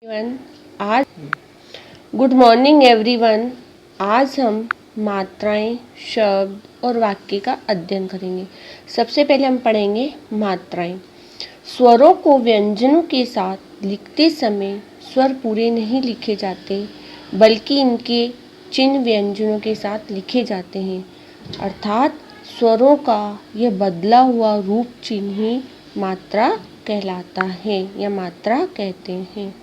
Everyone आज good morning everyone. आज हम मात्राएं, शब्द और वाक्य का अध्ययन करेंगे। सबसे पहले हम पढ़ेंगे मात्राएं। स्वरों को व्यंजनों के साथ लिखते समय स्वर पूरे नहीं लिखे जाते, बल्कि इनके चिन्ह व्यंजनों के साथ लिखे जाते हैं। अर्थात स्वरों का यह बदला हुआ रूप चिन्ह ही मात्रा कहलाता है या मात्रा कहते हैं।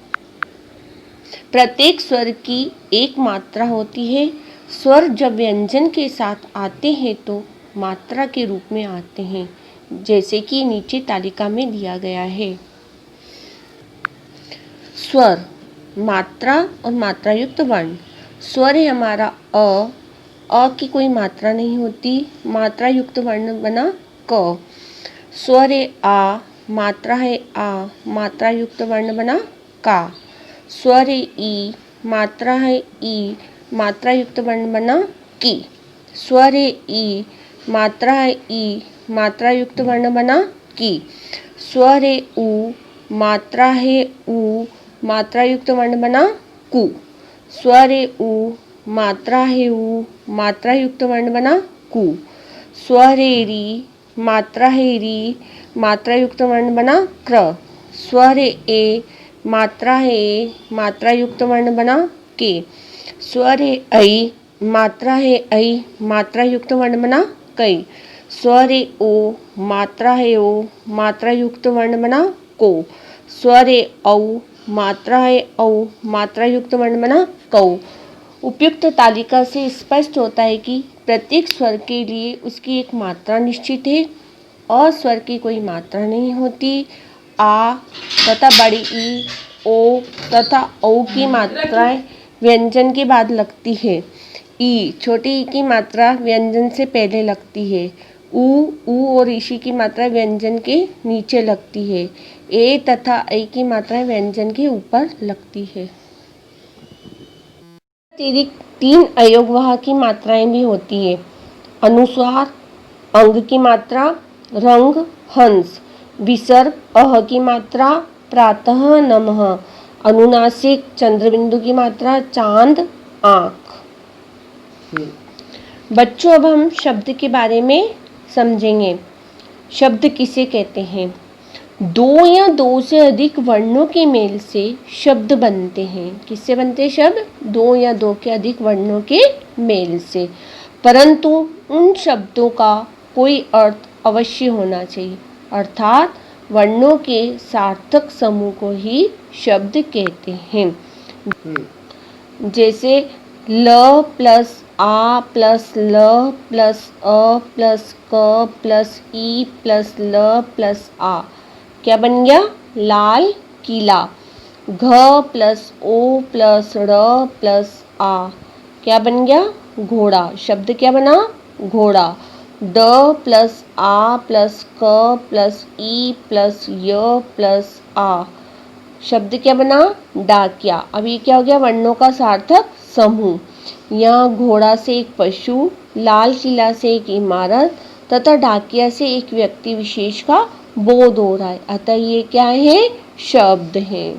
प्रत्येक स्वर की एक मात्रा होती है। स्वर जब व्यंजन के साथ आते हैं तो मात्रा के रूप में आते हैं, जैसे कि नीचे तालिका में दिया गया है। स्वर, मात्रा और मात्रा युक्त वर्ण। स्वर है हमारा अ की कोई मात्रा नहीं होती, मात्रा युक्त वर्ण बना क। स्वर है आ, मात्रा है आ, मात्रा युक्त वर्ण बना का। स्वर है ई, मात्रा है ई, मात्रा युक्त वर्ण बना की। स्वर है ई, मात्रा है ई, मात्रा युक्त वर्ण बना की। स्वर है ऊ, मात्रा है ऊ, मात्रा युक्त वर्ण बना कु। स्वर है ऊ, मात्रा है ऊ, मात्रा युक्त वर्ण बना कु। स्वर है री, मात्रा है री, मात्रा युक्त वर्ण बना क्र। स्वर है ए, मात्रा है ए, मात्रा युक्त वर्ण बना के। स्वर है ऐ, मात्रा है ऐ, मात्रा युक्त वर्ण बना कई। स्वर है ओ, मात्रा है ओ, मात्रा युक्त वर्ण बना को। स्वर है औ, मात्रा है औ, मात्रा युक्त वर्ण बना कौ। उपयुक्त तालिका से स्पष्ट होता है कि प्रत्येक स्वर के लिए उसकी एक मात्रा निश्चित है और स्वर की कोई मात्रा नहीं होती। आ तथा बड़ी ई, ओ तथा औ की मात्राएं व्यंजन के बाद लगती है। ई, छोटी ई की मात्रा व्यंजन से पहले लगती है। ऊ और ईशी की मात्रा व्यंजन के नीचे लगती है। ए तथा ऐ की मात्रा व्यंजन के ऊपर लगती है। अतिरिक्त 3 अयोगवाह की मात्राएं भी होती है। अनुस्वार, अंग की मात्रा, रंग, हंस। विसर्ग, अह की मात्रा, प्रातः, नमः। अनुनासिक, चंद्रबिंदु की मात्रा, चांद, आँख। बच्चों, अब हम शब्द के बारे में समझेंगे। शब्द किसे कहते हैं? 2 या 2 से अधिक वर्णों के मेल से शब्द बनते हैं। किससे बनते हैं शब्द? 2 या 2 के अधिक वर्णों के मेल से। परंतु उन शब्दों का कोई अर्थ अवश्य होना चाहिए, अर्थात वर्णों के सार्थक समूह को ही शब्द कहते हैं। जैसे ल प्लस आ प्लस ल प्लस अ प्लस क प्लस ई प्लस ल प्लस आ, क्या बन गया? लाल किला। घ प्लस ओ प्लस र प्लस आ, क्या बन गया? घोड़ा। शब्द क्या बना? घोड़ा। ड प्लस आ प्लस क प्लस ई प्लस य प्लस आ, शब्द क्या बना? डाकिया। अब ये क्या हो गया? वर्णों का सार्थक समूह। यहाँ घोड़ा से एक पशु, लाल किला से एक इमारत तथा डाकिया से एक व्यक्ति विशेष का बोध हो रहा है, अतः ये क्या है? शब्द है।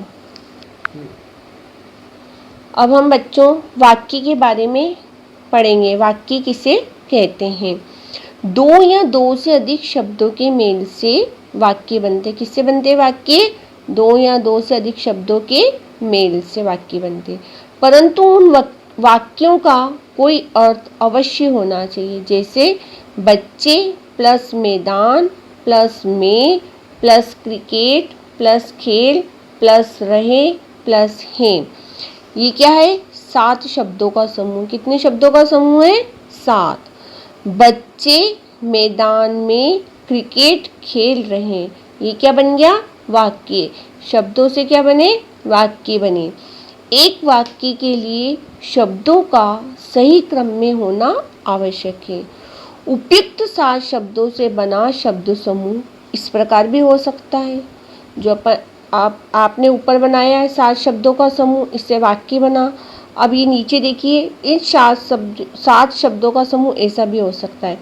अब हम बच्चों वाक्य के बारे में पढ़ेंगे। वाक्य किसे कहते हैं? 2 या 2 से अधिक शब्दों के मेल से वाक्य बनते। किससे बनते वाक्य? 2 या 2 से अधिक शब्दों के मेल से वाक्य बनते। परंतु उन वाक्यों का कोई अर्थ अवश्य होना चाहिए। जैसे बच्चे प्लस मैदान प्लस में प्लस क्रिकेट प्लस खेल प्लस रहे प्लस हैं। ये क्या है? 7 शब्दों का समूह। कितने शब्दों का समूह है? 7। बच्चे मैदान में क्रिकेट खेल रहे हैं, ये क्या बन गया? वाक्य। शब्दों से क्या बने? वाक्य बने। एक वाक्य के लिए शब्दों का सही क्रम में होना आवश्यक है। उपयुक्त 7 शब्दों से बना शब्द समूह इस प्रकार भी हो सकता है, जो आपने ऊपर बनाया है 7 शब्दों का समूह, इससे वाक्य बना। अब ये नीचे देखिए, इन 7 शब्दों का समूह ऐसा भी हो सकता है।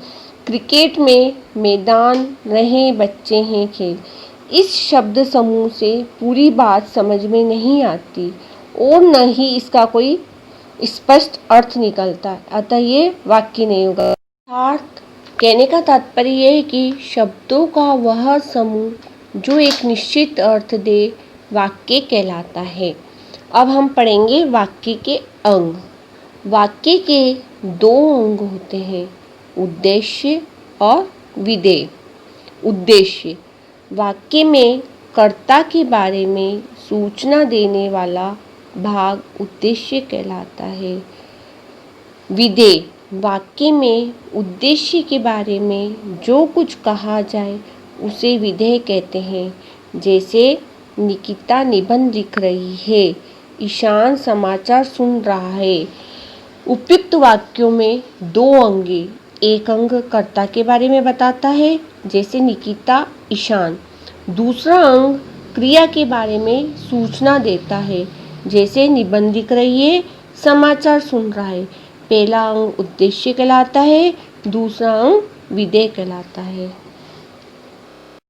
क्रिकेट में मैदान, रहे, बच्चे हैं, खेल। इस शब्द समूह से पूरी बात समझ में नहीं आती और न ही इसका कोई स्पष्ट अर्थ निकलता है, अतः ये वाक्य नहीं होगा। अर्थात कहने का तात्पर्य यह है कि शब्दों का वह समूह जो एक निश्चित अर्थ दे वाक्य कहलाता है। अब हम पढ़ेंगे वाक्य के अंग। वाक्य के दो अंग होते हैं, उद्देश्य और विधेय। उद्देश्य, वाक्य में कर्ता के बारे में सूचना देने वाला भाग उद्देश्य कहलाता है। विधेय, वाक्य में उद्देश्य के बारे में जो कुछ कहा जाए उसे विधेय कहते हैं। जैसे निकिता निबंध लिख रही है, ईशान समाचार सुन रहा है। उपयुक्त वाक्यों में दो अंग, एक अंग कर्ता के बारे में बताता है जैसे निकिता ईशान, दूसरा अंग क्रिया के बारे में सूचना देता है जैसे निबंध लिख रही है, समाचार सुन रहा है। पहला अंग उद्देश्य कहलाता है, दूसरा अंग विधेय कहलाता है।